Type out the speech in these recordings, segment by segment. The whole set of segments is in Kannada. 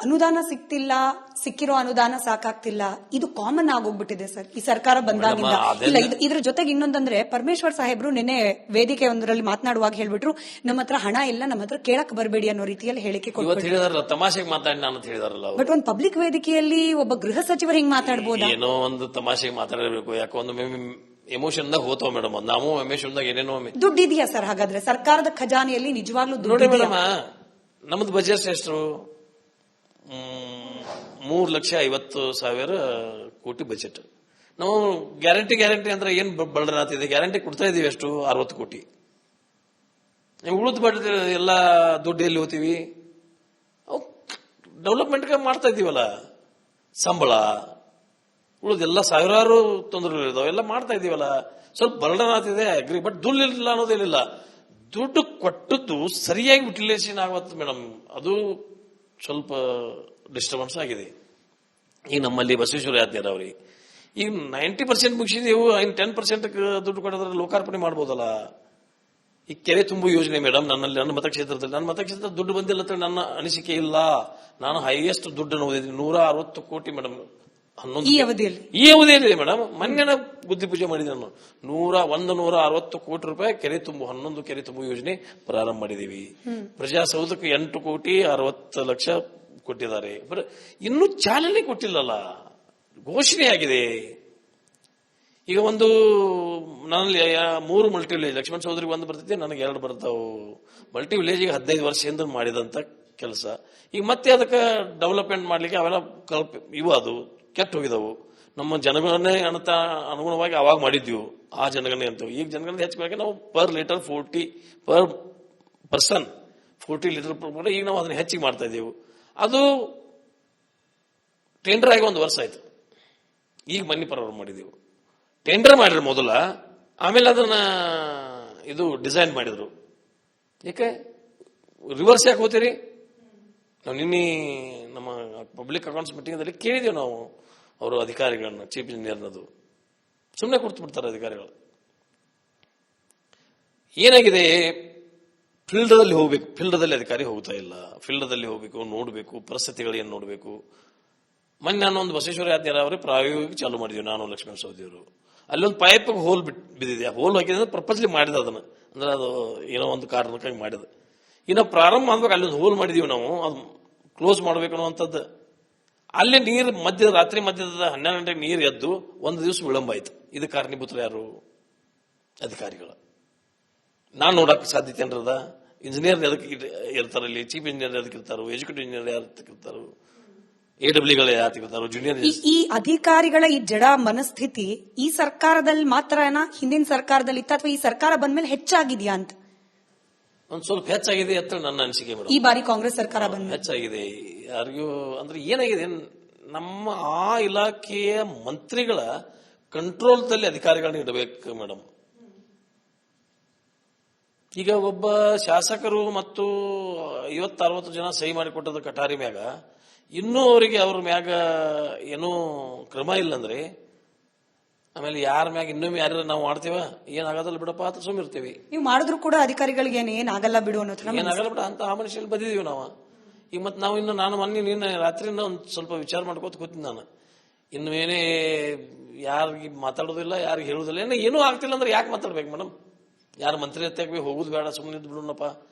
ಅನುದಾನ ಸಿಕ್ತಿಲ್ಲ, ಸಿಕ್ಕಿರೋ ಅನುದಾನ ಸಾಕಾಗ್ತಿಲ್ಲ, ಇದು ಕಾಮನ್ ಆಗೋಗ್ಬಿಟ್ಟಿದೆ ಸರ್ ಈ ಸರ್ಕಾರ ಬಂದಾಗಿಂದ. ಇಲ್ಲ, ಇದ್ರ ಜೊತೆಗೆ ಇನ್ನೊಂದಂದ್ರೆ ಪರಮೇಶ್ವರ್ ಸಾಹೇಬ್ರು ನಿನ್ನೆ ವೇದಿಕೆ ಒಂದರಲ್ಲಿ ಮಾತನಾಡುವಾಗ ಹೇಳ್ಬಿಟ್ರು, ನಮ್ಮ ಹತ್ರ ಹಣ ಇಲ್ಲ, ನಮ್ಮ ಹತ್ರ ಕೇಳಕ್ ಬರಬೇಡಿ ಅನ್ನೋ ರೀತಿಯಲ್ಲಿ ಹೇಳಿಕೆ ಕೊಟ್ಟಿದ್ದಾರೆ. ತಮಾಷೆಗೆ ಮಾತಾಡಿ ನಾನು ಹೇಳಿದಾರಲ್ಲ. ಬಟ್ ಒಂದು ಪಬ್ಲಿಕ್ ವೇದಿಕೆಯಲ್ಲಿ ಒಬ್ಬ ಗೃಹ ಸಚಿವರು ಹಿಂಗ್ ಮಾತಾಡಬಹುದಾ? ಏನೋ ಒಂದು ತಮಾಷೆಗೆ ಮಾತಾಡಬೇಕು, ಯಾಕೋ ಒಂದು ಎಮೋಷನ್ ದಾಗ ಹೋತಾವ ಮೇಡಮ್. ನಾವು ಎಮೋಷನ್ ದಾಗ ಏನೇನೋ. ದುಡ್ಡು ಇದೆಯಾ ಸರ್ ಹಾಗಾದ್ರೆ ಸರ್ಕಾರದ ಖಜಾನೆಯಲ್ಲಿ ನಿಜವಾಗ್ಲೂ ನೋಡಿ ಮೇಡಮ್, ನಮ್ದು ಬಜೆಟ್ ಎಷ್ಟು? 3,50,000 ಕೋಟಿ ಬಜೆಟ್. ನಾವು ಗ್ಯಾರಂಟಿ ಅಂದ್ರೆ ಏನ್ ಬಳ್ಳರಾತಿದೆ? ಗ್ಯಾರಂಟಿ ಕೊಡ್ತಾ ಇದೀವಿ ಎಷ್ಟು? 60 ಕೋಟಿ. ಉಳಿದ ಬಡ್ಡಿ ಎಲ್ಲ ದುಡ್ಡು ಎಲ್ಲಿ ಹೋಗ್ತೀವಿ? ಡೆವಲಪ್ಮೆಂಟ್ ಮಾಡ್ತಾ ಇದೀವಲ್ಲ, ಸಂಬಳ ಉಳಿದೆಲ್ಲ ಸಾವಿರಾರು ತೊಂದರೆಗಳು ಇದಾವೆ, ಎಲ್ಲ ಮಾಡ್ತಾ ಇದೀವಲ್ಲ. ಸ್ವಲ್ಪ ಬಳ್ಳರಾತಿದೆ ಅಗ್ರಿ, ಬಟ್ ದುಡ್ಡು ಇಲ್ಲ ಅನ್ನೋದೇನಿಲ್ಲ. ದುಡ್ಡು ಕೊಟ್ಟದ್ದು ಸರಿಯಾಗಿ ಯುಟಿಲೈಸೇಷನ್ ಆಗುತ್ತೆ ಮೇಡಮ್, ಅದು ಸ್ವಲ್ಪ ಡಿಸ್ಟರ್ಬೆನ್ಸ್ ಆಗಿದೆ. ಈಗ ನಮ್ಮಲ್ಲಿ ಬಸವೇಶ್ವರ ಯಾದಗಿರಿ ಅವ್ರಿಗೆ ಈಗ 90% ಮುಗಿಸಿದೆವು, ಇನ್ನು 10% ದುಡ್ಡು ಕೊಡೋದ್ರೆ ಲೋಕಾರ್ಪಣೆ ಮಾಡ್ಬೋದಲ್ಲ. ಈ ಕೆರೆ ತುಂಬು ಯೋಜನೆ ಮೇಡಮ್, ನನ್ನ ಮತಕ್ಷೇತ್ರದಲ್ಲಿ ದುಡ್ಡು ಬಂದಿಲ್ಲ ಅಂತ ನನ್ನ ಅನಿಸಿಕೆ ಇಲ್ಲ. ನಾನು ಹೈಯೆಸ್ಟ್ ದುಡ್ಡನ್ನು ಓದಿದ್ದೀನಿ, 160 ಕೋಟಿ ಮೇಡಮ್. ಈ ಅವಧಿಯಲ್ಲಿ ಮೇಡಮ್ ಮೊನ್ನೆ ಬುದ್ಧಿ ಪೂಜೆ ಮಾಡಿದೆ ನಾನು. 160 ಕೋಟಿ ರೂಪಾಯಿ ಕೆರೆ ತುಂಬು, 11 ಕೆರೆ ತುಂಬು ಯೋಜನೆ ಪ್ರಾರಂಭ ಮಾಡಿದೀವಿ. ಪ್ರಜಾಸೌಧಕ್ಕೆ 8 ಕೋಟಿ 60 ಲಕ್ಷ ಕೊಟ್ಟಿದ್ದಾರೆ. ಇನ್ನೂ ಚಾಲನೆ ಕೊಟ್ಟಿಲ್ಲಲ್ಲ, ಘೋಷಣೆ ಆಗಿದೆ. ಈಗ ಒಂದು ನನ್ನಲ್ಲಿ 3 ಮಲ್ಟಿ ವಿಲೇಜ್, ಲಕ್ಷ್ಮಣ ಚೌಧರಿಗೆ 1 ಬರ್ತೈತಿ, ನನಗೆ 2 ಬರ್ತಾವು. ಮಲ್ಟಿ ವಿಲೇಜ್ 15 ವರ್ಷದಿಂದ ಮಾಡಿದಂತ ಕೆಲಸ. ಈಗ ಮತ್ತೆ ಅದಕ್ಕೆ ಡೆವಲಪ್ಮೆಂಟ್ ಮಾಡ್ಲಿಕ್ಕೆ ಅವೆಲ್ಲ ಅದು ಕೆಟ್ಟ ಹೋಗಿದವು. ನಮ್ಮ ಜನಗಳನ್ನೇ ಅನುಗುಣವಾಗಿ ಅವಾಗ ಮಾಡಿದ್ವಿ, ಆ ಜನಗಣನೆ ಅಂತ. ಈಗ ಜನಗಣನೆ ಹೆಚ್ಚಿಗೆ ನಾವು ಪರ್ ಲೀಟರ್ 40 ಲೀಟರ್ ಈಗ ನಾವು ಅದನ್ನ ಹೆಚ್ಚಿಗೆ ಮಾಡ್ತಾ ಇದ್ದೀವಿ. ಅದು ಟೆಂಡರ್ ಆಗಿ 1 ವರ್ಷ ಆಯ್ತು. ಈಗ ಮನಿ ಪ್ರಾರಂಭ ಮಾಡಿದೆವು. ಟೆಂಡರ್ ಮಾಡಿದ್ರು ಮೊದಲ, ಆಮೇಲೆ ಅದನ್ನ ಇದು ಡಿಸೈನ್ ಮಾಡಿದ್ರು. ಯಾಕೆ ರಿವರ್ಸ್ ಯಾಕೆ ಹೋಗ್ತೀರಿ? ನಾವು ನಿನ್ನೆ ನಮ್ಮ ಪಬ್ಲಿಕ್ ಅಕೌಂಟ್ಸ್ ಮೀಟಿಂಗ್ ಕೇಳಿದೆವು ನಾವು ಅವರು ಅಧಿಕಾರಿಗಳನ್ನ, ಚೀಫ್ ಇಂಜಿನಿಯರ್ನದು. ಸುಮ್ಮನೆ ಕೂರ್ತು ಬಿಡ್ತಾರೆ ಅಧಿಕಾರಿಗಳು. ಏನಾಗಿದೆ, ಫೀಲ್ಡ್ದಲ್ಲಿ ಹೋಗ್ಬೇಕು, ಫೀಲ್ಡ್ದಲ್ಲಿ ಅಧಿಕಾರಿ ಹೋಗ್ತಾ ಇಲ್ಲ. ಫೀಲ್ಡ್ದಲ್ಲಿ ಹೋಗ್ಬೇಕು, ನೋಡಬೇಕು, ಪರಿಸ್ಥಿತಿಗಳೇನು ನೋಡಬೇಕು. ಮೊನ್ನೆ ನಾನು ಒಂದು ಬಸವೇಶ್ವರ ಯಾದಗಿರಿ ಅವರೇ ಪ್ರಾಯೋಗಿಕ ಚಾಲೂ ಮಾಡಿದ್ವಿ, ನಾನು ಲಕ್ಷ್ಮಣ ಸವದಿಯವರು. ಅಲ್ಲೊಂದು ಪೈಪ್ ಹೋಲ್ ಬಿದ್ದಿದೆ. ಹೋಲ್ ಹಾಕಿದ್ರೆ ಪರ್ಪಸ್ಲಿ ಮಾಡಿದ ಅದನ್ನ, ಅಂದ್ರೆ ಅದು ಏನೋ ಒಂದು ಕಾರಣಕ್ಕಾಗಿ ಮಾಡಿದ. ಇನ್ನು ಪ್ರಾರಂಭ ಮಾಡ್ಬೇಕು, ಅಲ್ಲೊಂದು ಹೋಲ್ ಮಾಡಿದೀವಿ ನಾವು, ಅದು ಕ್ಲೋಸ್ ಮಾಡ್ಬೇಕು ಅನ್ನುವಂಥದ್ದು. ಅಲ್ಲಿ ನೀರು ರಾತ್ರಿ ಮಧ್ಯದ 12 ಗಂಟೆಗೆ ನೀರು ಎದ್ದು 1 ದಿವಸ ವಿಳಂಬ ಆಯ್ತು. ಇದು ಕಾರಣೀಭೂತರು ಯಾರು? ಅಧಿಕಾರಿಗಳು. ನಾನು ನೋಡಕ್ ಸಾಧ್ಯತೆ ಏನ್ರದ? ಇಂಜಿನಿಯರ್ ಎದಕ್ಕೆ ಇರ್ತಾರೆ ಇಲ್ಲಿ? ಚೀಫ್ ಇಂಜಿನಿಯರ್ ಎದಕ್ಕೆ ಇರ್ತಾರೋ? ಎಜುಕೇಟಿವ್ ಇಂಜಿನಿಯರ್ ಯಾರು ಇರ್ತಾರೋ? AWಗಳು ಯಾರು ಇರ್ತಾರೋ? ಜೂನಿಯರ್. ಈ ಅಧಿಕಾರಿಗಳ ಈ ಜಡ ಮನಸ್ಥಿತಿ ಈ ಸರ್ಕಾರದಲ್ಲಿ ಮಾತ್ರನಾ, ಹಿಂದಿನ ಸರ್ಕಾರದಲ್ಲಿ ಇತ್ತ, ಅಥವಾ ಈ ಸರ್ಕಾರ ಬಂದ್ಮೇಲೆ ಹೆಚ್ಚಾಗಿದೆಯಾ ಅಂತ? ಒಂದ್ ಸ್ವಲ್ಪ ಹೆಚ್ಚಾಗಿದೆ ಅಂತ ನನ್ನ ಅನಿಸಿಕೆ ಮೇಡಮ್. ಈ ಬಾರಿ ಕಾಂಗ್ರೆಸ್ ಸರ್ಕಾರ ಬಂದ ಹೆಚ್ಚಾಗಿದೆ. ಯಾರಿಗೂ ಅಂದ್ರೆ ಏನಾಗಿದೆ, ನಮ್ಮ ಆ ಇಲಾಖೆಯ ಮಂತ್ರಿಗಳ ಕಂಟ್ರೋಲ್ದಲ್ಲಿ ಅಧಿಕಾರಿಗಳನ್ನ ಇಡಬೇಕು ಮೇಡಮ್. ಈಗ ಒಬ್ಬ ಶಾಸಕರು ಮತ್ತು 50-60 ಜನ ಸಹಿ ಮಾಡಿಕೊಟ್ಟದ ಕಟಾರಿ ಮ್ಯಾಗ ಇನ್ನೂ ಅವರಿಗೆ ಅವ್ರ ಮ್ಯಾಗ ಏನೂ ಕ್ರಮ ಇಲ್ಲಂದ್ರೆ, ಆಮೇಲೆ ಯಾರ ಮ್ಯಾಗ ಇನ್ನೊಮ್ಮೆ ಯಾರು ನಾವು ಮಾಡ್ತೇವ, ಏನಾಗಲ್ಲ ಬಿಡಪ್ಪ ಅಂತ ಸುಮ್ಮಿರ್ತೀವಿ. ನೀವು ಮಾಡಿದ್ರು ಕೂಡ ಅಧಿಕಾರಿಗಳಿಗೆ ಏನಾಗಲ್ಲ ಬಿಡು ಅನ್ನೋ ಏನಾಗಲ್ಲ ಬಿಡ ಅಂತ ಆ ಮನುಷ್ಯಲ್ಲಿ ಬಂದಿದೀವಿ ನಾವು. ಈಗ ಮತ್ತೆ ನಾವು ಇನ್ನು ನಾನು ನಿನ್ನೆ ರಾತ್ರಿಯಿಂದ ಒಂದು ಸ್ವಲ್ಪ ವಿಚಾರ ಮಾಡ್ಕೋತ ಕೂತೀನಿ ನಾನು. ಇನ್ನು ಏನೇ ಯಾರಿಗೆ ಮಾತಾಡೋದಿಲ್ಲ, ಯಾರಿಗೆ ಹೇಳುದಿಲ್ಲ, ಏನೂ ಆಗ್ತಿಲ್ಲ ಅಂದ್ರೆ ಯಾಕೆ ಮಾತಾಡ್ಬೇಕು ಮೇಡಮ್? ಯಾರು ಮಂತ್ರಿ ಹತ್ಯಾಗ ಹೋಗುದು ಬೇಡ, ಸುಮ್ಮನೆ ಇದ್ದು ಬಿಡೋಣಪ್ಪ.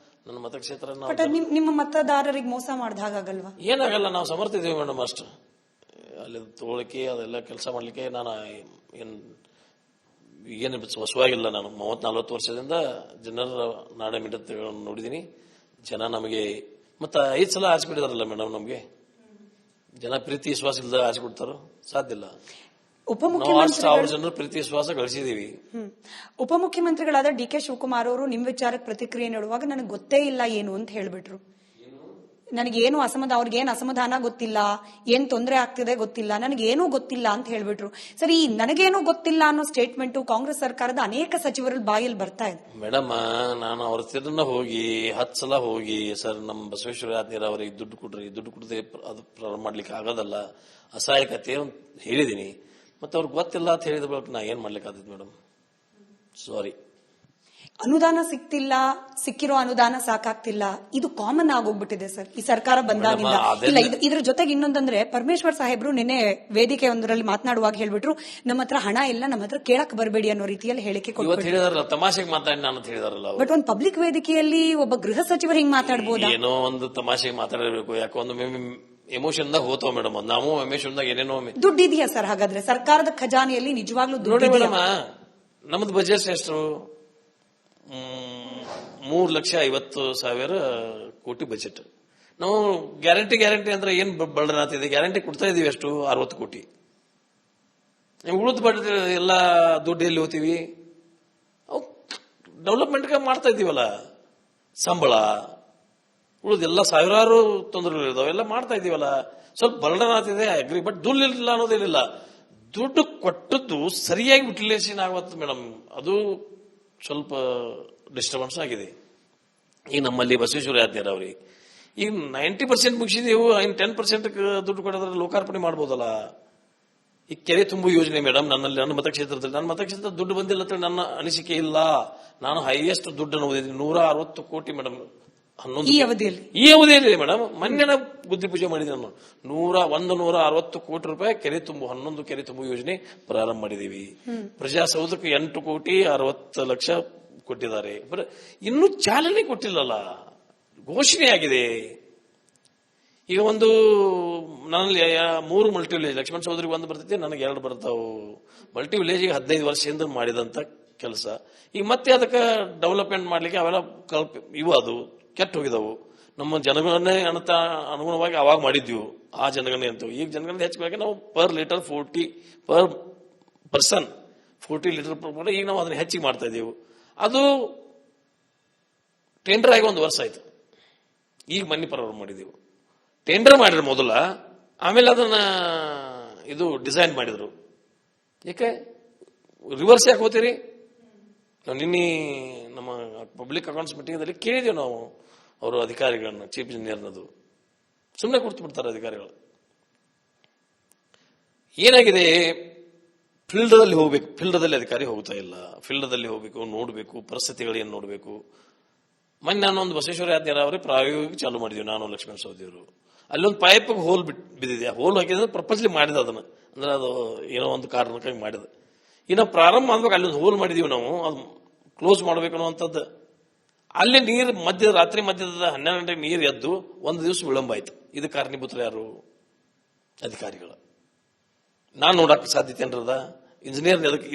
ನನ್ನ ಮತಕ್ಷೇತ್ರ ನಿಮ್ಮ ಮತದಾರರಿಗೆ ಮೋಸ ಮಾಡ್ದ ಹಾಗಾಗಲ್ವಾ? ಏನಾಗಲ್ಲ, ನಾವು ಸಮರ್ಥ ಇದೀವಿ ಮೇಡಮ್. ಅಷ್ಟು ಅಲ್ಲಿ ತಗೊಳಿಕೆ ಅದೆಲ್ಲ ಕೆಲಸ ಮಾಡ್ಲಿಕ್ಕೆ ನಾನು ಏನು ಹೊಸವಾಗಿಲ್ಲ. ನಾನು 30-40 ವರ್ಷದಿಂದ ಜನರ ನಾಡ ಮಿಡತೆಗಳನ್ನು ನೋಡಿದೀನಿ. ಜನ ನಮಗೆ ಮತ್ತೆ 5 ಸಲ ಆರಿಸ್ಬಿಟ್ಟಿದಾರಲ್ಲ ಮೇಡಮ್. ನಮ್ಗೆ ಜನ ಪ್ರೀತಿ ವಿಶ್ವಾಸ ಇಲ್ಲದ ಆರಿಸ್ಬಿಡ್ತಾರೋ? ಸಾಧ್ಯ ಇಲ್ಲ. ಉಪಮುಖ್ಯಮಂತ್ರಿ ಜನರು ಪ್ರೀತಿ ವಿಶ್ವಾಸ ಗಳಿಸಿದೀವಿ. ಉಪಮುಖ್ಯಮಂತ್ರಿಗಳಾದ DK ಶಿವಕುಮಾರ್ ಅವರು ನಿಮ್ ವಿಚಾರಕ್ಕೆ ಪ್ರತಿಕ್ರಿಯೆ ನೀಡುವಾಗ ನನಗೆ ಗೊತ್ತೇ ಇಲ್ಲ ಏನು ಅಂತ ಹೇಳ್ಬಿಟ್ರು. ನನಗೇನು ಅವ್ರಿಗೇನು ಅಸಮಾಧಾನ ಗೊತ್ತಿಲ್ಲ, ಏನ್ ತೊಂದರೆ ಆಗ್ತಿದೆ ಗೊತ್ತಿಲ್ಲ, ನನಗೇನೂ ಗೊತ್ತಿಲ್ಲ ಅಂತ ಹೇಳ್ಬಿಟ್ರು. ಸರಿ, ನನಗೇನು ಗೊತ್ತಿಲ್ಲ ಅನ್ನೋ ಸ್ಟೇಟ್ಮೆಂಟ್ ಕಾಂಗ್ರೆಸ್ ಸರ್ಕಾರದ ಅನೇಕ ಸಚಿವರ ಬಾಯಲ್ಲಿ ಬರ್ತಾ ಇದೆ. ಮೇಡಮ್, ನಾನು ಅವ್ರ ತಿರ್ನ ಹೋಗಿ 10 ಸಲ ಹೋಗಿ, ಸರ್ ನಮ್ಮ ಬಸವೇಶ್ವರ ಯಾದಗಿರಿ ಅವರಿಗೆ ದುಡ್ಡು ಕೊಡ್ರಿ, ದುಡ್ಡು ಕೊಡದೆ ಅದು ಪ್ರಾರಂಭ ಮಾಡ್ಲಿಕ್ಕೆ ಆಗೋದಲ್ಲ, ಅಸಹಾಯಕತೆ ಹೇಳಿದೀನಿ. ಮತ್ತೆ ಅವ್ರಿಗೆ ಗೊತ್ತಿಲ್ಲ ಅಂತ ಹೇಳಿದ ಬಳಿಕ ನಾ ಏನ್ ಮಾಡ್ಲಿಕ್ಕೆ ಆದದ್ದು ಮೇಡಮ್? ಸಾರಿ. ಅನುದಾನ ಸಿಕ್ತಿಲ್ಲ, ಸಿಕ್ಕಿರೋ ಅನುದಾನ ಸಾಕಾಗ್ತಿಲ್ಲ, ಇದು ಕಾಮನ್ ಆಗೋಗ್ಬಿಟ್ಟಿದೆ ಸರ್ ಈ ಸರ್ಕಾರ ಬಂದಾಗಿಂದ. ಇಲ್ಲ, ಇದ್ರ ಜೊತೆಗೆ ಇನ್ನೊಂದಂದ್ರೆ ಪರಮೇಶ್ವರ್ ಸಾಹೇಬ್ರು ನಿನ್ನೆ ವೇದಿಕೆ ಒಂದರಲ್ಲಿ ಮಾತನಾಡುವಾಗ ಹೇಳ್ಬಿಟ್ರು, ನಮ್ಮ ಹತ್ರ ಹಣ ಇಲ್ಲ, ನಮ್ಮ ಹತ್ರ ಕೇಳಕ್ ಬರಬೇಡಿ ಅನ್ನೋ ರೀತಿಯಲ್ಲಿ ಹೇಳಿಕೆ ಕೊಟ್ಟು ತಮಾಷೆಗೆ ಮಾತಾಡಿ ನಾನು ಹೇಳಿದಾರಲ್ಲ. ಬಟ್ ಒಂದು ಪಬ್ಲಿಕ್ ವೇದಿಕೆಯಲ್ಲಿ ಒಬ್ಬ ಗೃಹ ಸಚಿವರು ಹಿಂಗ್ ಮಾತಾಡ್ಬೋದಾ? ಏನೋ ಒಂದು ತಮಾಷೆಗೆ ಮಾತಾಡಬೇಕು, ಯಾಕೊಂದು ಎಮೋಷನ್ ದಾಗ ಹೋತಾವ ಮೇಡಮ್. ನಾವು ಎಮೋಷನ್ ದಾಗ ಏನೇನೋ ದುಡ್ಡು ಇದೆಯಾ ಸರ್? ಹಾಗಾದ್ರೆ ಸರ್ಕಾರದ ಖಜಾನೆಯಲ್ಲಿ ನಿಜವಾಗ್ಲೂ ದುಡ್ಡು ಇದೆಯಾ? ನಮ್ದು ಬಜೆಟ್ ಎಷ್ಟು? 3,50,000 ಕೋಟಿ ಬಜೆಟ್. ನಾವು ಗ್ಯಾರಂಟಿ ಅಂದ್ರೆ ಏನ್ ಬಳ್ಳನಾತಿದೆ? ಗ್ಯಾರಂಟಿ ಕೊಡ್ತಾ ಇದೀವಿ ಎಷ್ಟು? 60 ಕೋಟಿ. ಉಳಿದ ಬಡ್ಡಿ ಎಲ್ಲ ದುಡ್ಡು ಎಲ್ಲಿ ಹೋಗ್ತೀವಿ? ಡೆವಲಪ್ಮೆಂಟ್ ಮಾಡ್ತಾ ಇದೀವಲ್ಲ, ಸಂಬಳ ಉಳಿದೆಲ್ಲ ಸಾವಿರಾರು ತೊಂದರೆಗಳು ಇದಾವೆ, ಎಲ್ಲ ಮಾಡ್ತಾ ಇದೀವಲ್ಲ. ಸ್ವಲ್ಪ ಬಳ್ಳನಾತಿದೆ, ಅಗ್ರಿ. ಬಟ್ ದುಡ್ಡು ಇಲ್ಲ ಅನ್ನೋದೇನಿಲ್ಲ. ದುಡ್ಡು ಕೊಟ್ಟದ್ದು ಸರಿಯಾಗಿ ಯುಟಿಲೈಸೇಷನ್ ಆಗುತ್ತ ಮೇಡಮ್, ಅದು ಸ್ವಲ್ಪ ಡಿಸ್ಟರ್ಬೆನ್ಸ್ ಆಗಿದೆ. ಈಗ ನಮ್ಮಲ್ಲಿ ಬಸವೇಶ್ವರ ಯಾದಗಿರಿ ಅವ್ರಿಗೆ ಈಗ 90% ಮುಗಿಸಿದೆವು, ಇನ್ನು 10% ದುಡ್ಡು ಕೊಡೋದ್ರೆ ಲೋಕಾರ್ಪಣೆ ಮಾಡ್ಬೋದಲ್ಲ. ಈ ಕೆರೆ ತುಂಬು ಯೋಜನೆ ಮೇಡಮ್, ನನ್ನ ಮತಕ್ಷೇತ್ರದಲ್ಲಿ ದುಡ್ಡು ಬಂದಿಲ್ಲ ಅಂತ ನನ್ನ ಅನಿಸಿಕೆ ಇಲ್ಲ. ನಾನು ಹೈಯೆಸ್ಟ್ ದುಡ್ಡನ್ನು ಓದಿದ್ದೀನಿ, 160 ಕೋಟಿ ಮೇಡಮ್. ಈ ಅವಧಿಯಲ್ಲಿ ಮೇಡಮ್ ಮೊನ್ನೆ ನಾವು ಬುದ್ಧಿ ಪೂಜೆ ಮಾಡಿದ್ವಿ. ನಾನು 160 ಕೋಟಿ ರೂಪಾಯಿ ಕೆರೆ ತುಂಬು 11 ಕೆರೆ ತುಂಬು ಯೋಜನೆ ಪ್ರಾರಂಭ ಮಾಡಿದೀವಿ. ಪ್ರಜಾಸೌಧಕ್ಕೆ 8,60,00,000 ಕೊಟ್ಟಿದ್ದಾರೆ. ಇನ್ನೂ ಚಾಲನೆ ಕೊಟ್ಟಿಲ್ಲಲ್ಲ, ಘೋಷಣೆ ಆಗಿದೆ. ಈಗ ಒಂದು ನನ್ನಲ್ಲಿ 3 ಮಲ್ಟಿ ವಿಲೇಜ್, ಲಕ್ಷ್ಮಣ ಚೌಧರಿಗೆ 1 ಬರ್ತೈತಿ, ನನಗೆ 2 ಬರ್ತಾವು. ಮಲ್ಟಿ ವಿಲೇಜ್ಗೆ 15 ವರ್ಷದಿಂದ ಮಾಡಿದಂತ ಕೆಲಸ. ಈಗ ಮತ್ತೆ ಅದಕ್ಕೆ ಡೆವಲಪ್ಮೆಂಟ್ ಮಾಡ್ಲಿಕ್ಕೆ ಅವೆಲ್ಲ ಅದು ಕೆಟ್ಟ ಹೋಗಿದಾವು. ನಮ್ಮ ಜನಗಳನ್ನೇ ಅನುಗುಣವಾಗಿ ಅವಾಗ ಮಾಡಿದ್ವಿ, ಆ ಜನಗಣನೆ ಅಂತ. ಈಗ ಜನಗಣನೆ ಹೆಚ್ಚಿಗೆ ನಾವು per litre 40 per person 40 litre per. ಈಗ ನಾವು ಅದನ್ನ ಹೆಚ್ಚಿಗೆ ಮಾಡ್ತಾ ಇದ್ದೀವಿ. ಅದು ಟೆಂಡರ್ ಆಗಿ 1 ವರ್ಷ ಆಯ್ತು. ಈಗ ಮನೆ ಪ್ರಾರಂಭ ಮಾಡಿದೀವಿ. ಟೆಂಡರ್ ಮಾಡಿದ್ರು ಮೊದಲ, ಆಮೇಲೆ ಅದನ್ನ ಇದು ಡಿಸೈನ್ ಮಾಡಿದ್ರು. ಯಾಕೆ ರಿವರ್ಸ್ ಯಾಕೆ ಹೋಗ್ತೀರಿ? ನಾವು ನಿನ್ನೆ ನಮ್ಮ ಪಬ್ಲಿಕ್ ಅಕೌಂಟ್ಸ್ ಮೀಟಿಂಗ್ ಕೇಳಿದೀವಿ ನಾವು ಅವರು ಅಧಿಕಾರಿಗಳನ್ನ, ಚೀಫ್ ಇಂಜಿನಿಯರ್ನದು. ಸುಮ್ಮನೆ ಕೊಡ್ತು ಬಿಡ್ತಾರೆ ಅಧಿಕಾರಿಗಳು. ಏನಾಗಿದೆ, ಫೀಲ್ಡ್ದಲ್ಲಿ ಹೋಗ್ಬೇಕು, ಫೀಲ್ಡ್ದಲ್ಲಿ ಅಧಿಕಾರಿ ಹೋಗ್ತಾ ಇಲ್ಲ. ಫೀಲ್ಡ್ದಲ್ಲಿ ಹೋಗ್ಬೇಕು, ನೋಡ್ಬೇಕು, ಪರಿಸ್ಥಿತಿಗಳೇನು ನೋಡ್ಬೇಕು. ಮೊನ್ನೆ ನಾನೊಂದು ಬಸವೇಶ್ವರ ಯಾದಗಿರಿ ಅವರೇ ಪ್ರಾಯೋಗಿಕ ಚಾಲು ಮಾಡಿದ್ವಿ, ನಾನು ಲಕ್ಷ್ಮಣ ಸವದಿಯವರು. ಅಲ್ಲೊಂದು ಪೈಪ್ ಹೋಲ್ ಬಿದ್ದಿದೆ. ಹೋಲ್ ಹಾಕಿದ್ರೆ ಪರ್ಪಸ್ಲಿ ಮಾಡಿದ ಅದನ್ನ, ಅಂದ್ರೆ ಅದು ಏನೋ ಒಂದು ಕಾರಣಕ್ಕಾಗಿ ಮಾಡಿದ. ಈಗ ನಾವು ಪ್ರಾರಂಭ ಮಾಡ್ಬೇಕು, ಅಲ್ಲೊಂದು ಹೋಲ್ ಮಾಡಿದೀವಿ ನಾವು, ಅದು ಕ್ಲೋಸ್ ಮಾಡ್ಬೇಕು ಅನ್ನುವಂಥದ್ದು. ಅಲ್ಲಿ ನೀರು ರಾತ್ರಿ ಮಧ್ಯದ 12 ಗಂಟೆಗೆ ನೀರು ಎದ್ದು 1 ದಿವಸ ವಿಳಂಬ ಆಯ್ತು. ಇದು ಕಾರಣೀಭೂತರು ಯಾರು? ಅಧಿಕಾರಿಗಳು. ನಾನು ನೋಡಕ್ ಸಾಧ್ಯತೆ ಏನ್ರದ? ಇಂಜಿನಿಯರ್ ಎದಕ್ಕೆ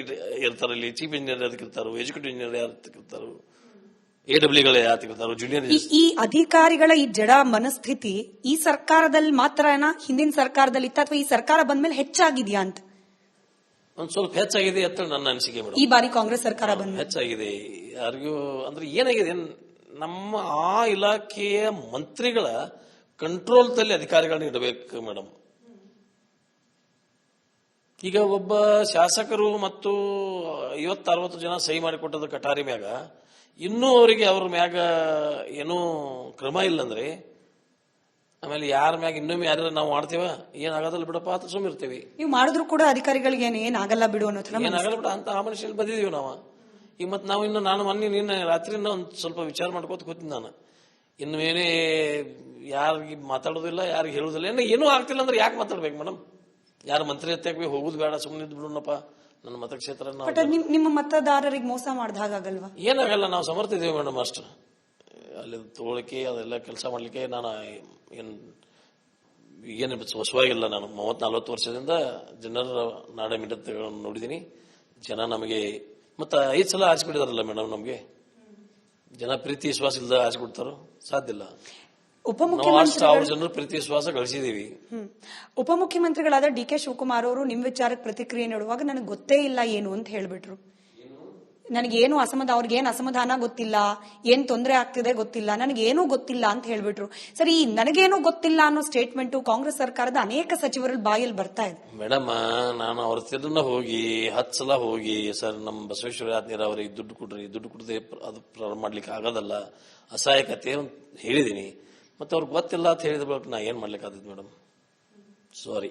ಇರ್ತಾರ ಇಲ್ಲಿ? ಚೀಫ್ ಇಂಜಿನಿಯರ್ ಎದಕ್ಕೆ ಇರ್ತಾರೋ? ಎಕ್ಸಿಕ್ಯೂಟಿವ್ ಇಂಜಿನಿಯರ್ ಯಾರು ಇರ್ತಾರೋ? AWಗಳು ಯಾರು ಇರ್ತಾರೋ? ಜೂನಿಯರ್. ಈ ಅಧಿಕಾರಿಗಳ ಈ ಜಡ ಮನಸ್ಥಿತಿ ಈ ಸರ್ಕಾರದಲ್ಲಿ ಮಾತ್ರನಾ, ಹಿಂದಿನ ಸರ್ಕಾರದಲ್ಲಿ ಇತ್ತ, ಅಥವಾ ಈ ಸರ್ಕಾರ ಬಂದ್ಮೇಲೆ ಹೆಚ್ಚಾಗಿದೆಯಾ ಅಂತ? ಒಂದ್ ಸ್ವಲ್ಪ ಹೆಚ್ಚಾಗಿದೆ ಅಂತ ನನ್ನ ಅನಿಸಿಕೆ ಮೇಡಮ್. ಈ ಬಾರಿ ಕಾಂಗ್ರೆಸ್ ಸರ್ಕಾರ ಬಂದ ಹೆಚ್ಚಾಗಿದೆ. ಯಾರಿಗೂ ಅಂದ್ರೆ ಏನಾಗಿದೆ, ನಮ್ಮ ಆ ಇಲಾಖೆಯ ಮಂತ್ರಿಗಳ ಕಂಟ್ರೋಲ್ದಲ್ಲಿ ಅಧಿಕಾರಿಗಳನ್ನ ಇಡಬೇಕು ಮೇಡಮ್. ಈಗ ಒಬ್ಬ ಶಾಸಕರು ಮತ್ತು 50-60 ಜನ ಸಹಿ ಮಾಡಿಕೊಟ್ಟದ ಕಟಾರಿ ಮ್ಯಾಗ ಇನ್ನೂ ಅವರಿಗೆ ಅವ್ರ ಮ್ಯಾಗ ಏನೂ ಕ್ರಮ ಇಲ್ಲಂದ್ರೆ, ಆಮೇಲೆ ಯಾರ ಮ್ಯಾಗ ಇನ್ನೊಮ್ಮೆ ಯಾರು ನಾವು ಮಾಡ್ತೇವ, ಏನಾಗಲ್ಲ ಬಿಡಪ್ಪ ಅಂತ ಸುಮ್ಮಿರ್ತೀವಿ. ನೀವು ಮಾಡಿದ್ರು ಕೂಡ ಅಧಿಕಾರಿಗಳಿಗೆ ಏನಾಗಲ್ಲ ಬಿಡು ಅನ್ನೋ ಏನಾಗಲ್ಲ ಬಿಡ ಅಂತ ಆ ಮನುಷ್ಯಲ್ಲಿ ಬಂದಿದೀವಿ ನಾವು. ಈಗ ಮತ್ತೆ ನಾವು ಇನ್ನು ನಾನು ನಿನ್ನೆ ರಾತ್ರಿಯಿಂದ ಒಂದು ಸ್ವಲ್ಪ ವಿಚಾರ ಮಾಡ್ಕೋತ ಕೂತೀನಿ ನಾನು. ಇನ್ನು ಏನೇ ಯಾರಿಗೆ ಮಾತಾಡೋದಿಲ್ಲ, ಯಾರಿಗೆ ಹೇಳೋದಿಲ್ಲ. ಏನೂ ಆಗ್ತಿಲ್ಲ ಅಂದ್ರೆ ಯಾಕೆ ಮಾತಾಡ್ಬೇಕು ಮೇಡಮ್? ಯಾರು ಮಂತ್ರಿ ಹತ್ತಕ್ಕೆ ಹೋಗುದು ಬೇಡ, ಸುಮ್ಮನೆ ಬಿಡೋಣಪ್ಪ. ನನ್ನ ಮತಕ್ಷೇತ್ರ ನಿಮ್ಮ ಮತದಾರರಿಗೆ ಮೋಸ ಮಾಡ್ದ ಹಾಗಾಗಲ್ವಾ? ಏನಾಗಲ್ಲ, ನಾವು ಸಮರ್ಥ ಇದೀವಿ ಮೇಡಮ್. ಅಷ್ಟು ಅಲ್ಲಿ ತಗೊಳಿಕೆ ಅದೆಲ್ಲ ಕೆಲಸ ಮಾಡ್ಲಿಕ್ಕೆ ನಾನು ಏನು ಹೊಸವಾಗಿಲ್ಲ. ನಾನು 30-40 ವರ್ಷದಿಂದ ಜನರ ನಾಡ ಮಿಡತೆಗಳನ್ನು ನೋಡಿದೀನಿ. ಜನ ನಮಗೆ ಮತ್ತೆ 5 ಸಲ ಆಚಿಬಿಟ್ಟಿದಾರಲ್ಲ ಮೇಡಮ್. ನಮ್ಗೆ ಜನ ಪ್ರೀತಿ ವಿಶ್ವಾಸ ಇಲ್ಲದ ಆಚಿಬಿಡ್ತಾರೋ? ಸಾಧ್ಯ ಇಲ್ಲ. ಉಪಮುಖ್ಯಮಂತ್ರಿ ಜನರು ಪ್ರೀತಿ ವಿಶ್ವಾಸ ಗಳಿಸಿದೀವಿ. ಉಪಮುಖ್ಯಮಂತ್ರಿಗಳಾದ DK ಶಿವಕುಮಾರ್ ಅವರು ನಿಮ್ ವಿಚಾರಕ್ಕೆ ಪ್ರತಿಕ್ರಿಯೆ ನೀಡುವಾಗ ನನಗೆ ಗೊತ್ತೇ ಇಲ್ಲ ಏನು ಅಂತ ಹೇಳ್ಬಿಟ್ರು. ನನಗೇನು ಅವ್ರಿಗೇನು ಅಸಮಾಧಾನ ಗೊತ್ತಿಲ್ಲ, ಏನ್ ತೊಂದರೆ ಆಗ್ತಿದೆ ಗೊತ್ತಿಲ್ಲ, ನನಗೇನೂ ಗೊತ್ತಿಲ್ಲ ಅಂತ ಹೇಳ್ಬಿಟ್ರು. ಸರಿ, ನನಗೇನು ಗೊತ್ತಿಲ್ಲ ಅನ್ನೋ ಸ್ಟೇಟ್ಮೆಂಟ್ ಕಾಂಗ್ರೆಸ್ ಸರ್ಕಾರದ ಅನೇಕ ಸಚಿವರ ಬಾಯಲ್ಲಿ ಬರ್ತಾ ಇದೆ. ಮೇಡಮ್, ನಾನು ಅವ್ರ ತಿರ್ನ ಹೋಗಿ 10 ಸಲ ಹೋಗಿ, ಸರ್ ನಮ್ಮ ಬಸವೇಶ್ವರ ಯಾದಗಿರಿ ಅವರಿಗೆ ದುಡ್ಡು ಕೊಡ್ರಿ, ದುಡ್ಡು ಕೊಡದೆ ಅದು ಪ್ರಾರಂಭ ಮಾಡ್ಲಿಕ್ಕೆ ಆಗೋದಲ್ಲ, ಅಸಹಾಯಕತೆ ಹೇಳಿದೀನಿ. ಮತ್ತೆ ಅವ್ರಿಗೆ ಗೊತ್ತಿಲ್ಲ ಅಂತ ಹೇಳಿದ ಬಳಿಕ ನಾ ಏನ್ ಮಾಡ್ಲಿಕ್ಕೆ ಆದದ್ದು ಮೇಡಮ್? ಸಾರಿ.